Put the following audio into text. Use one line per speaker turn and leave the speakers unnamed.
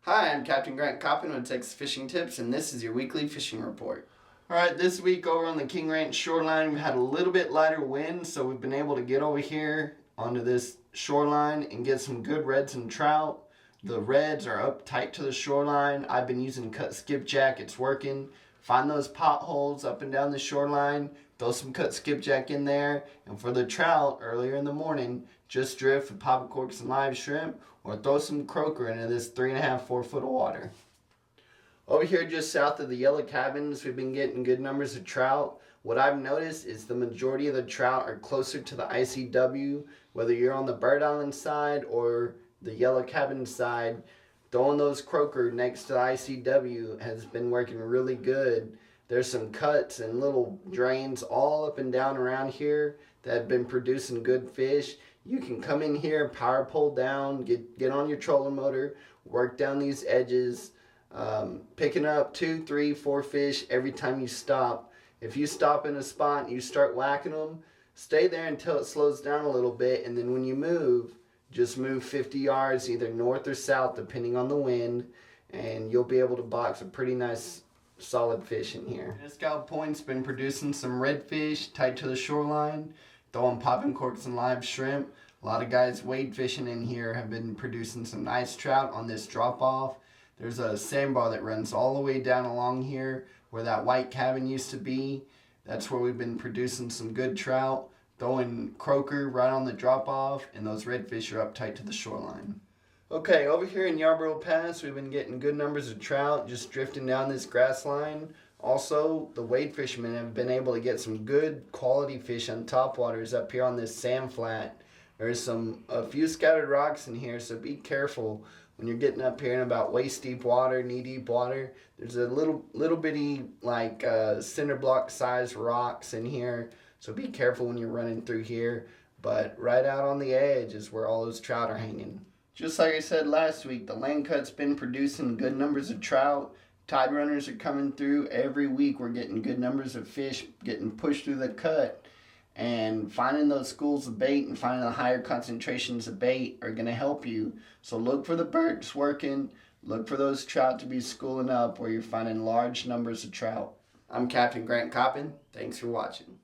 Hi, I'm Captain Grant Coppin with Texas Fishing Tips, and this is your weekly fishing report. Alright, this week over on the King Ranch shoreline, we've had a little bit lighter wind, so we've been able to get over here onto this shoreline and get some good reds and trout. The reds are up tight to the shoreline. I've been using cut skipjack, it's working. Find those potholes up and down the shoreline, throw some cut skipjack in there, and for the trout, earlier in the morning, just drift with poppet corks and live shrimp, or throw some croaker into this 3.5, 4 foot of water. Over here just south of the yellow cabins, we've been getting good numbers of trout. What I've noticed is the majority of the trout are closer to the ICW, whether you're on the Bird Island side or the yellow cabin side. Throwing those croaker next to the ICW has been working really good. There's some cuts and little drains all up and down around here that have been producing good fish. You can come in here, power pull down, get on your trolling motor, work down these edges, picking up 2, 3, 4 fish every time you stop. If you stop in a spot and you start whacking them, stay there until it slows down a little bit, and then when you move, just move 50 yards either north or south depending on the wind, and you'll be able to box a pretty nice solid fish in here. Scout Point's been producing some redfish tight to the shoreline, throwing popping corks and live shrimp. A lot of guys wade fishing in here have been producing some nice trout on this drop off. There's a sandbar that runs all the way down along here where that white cabin used to be. That's where we've been producing some good trout, throwing croaker right on the drop off, and those redfish are up tight to the shoreline. Okay, over here in Yarborough Pass, we've been getting good numbers of trout just drifting down this grass line. Also, the wade fishermen have been able to get some good quality fish on topwaters up here on this sand flat. There's a few scattered rocks in here, so be careful when you're getting up here in about waist deep water, knee deep water. There's a little bitty like cinder block size rocks in here, so be careful when you're running through here. But right out on the edge is where all those trout are hanging. Just like I said last week, the land cut's been producing good numbers of trout. Tide runners are coming through every week. We're getting good numbers of fish getting pushed through the cut. And finding those schools of bait and finding the higher concentrations of bait are going to help you. So look for the birds working. Look for those trout to be schooling up where you're finding large numbers of trout. I'm Captain Grant Coppin. Thanks for watching.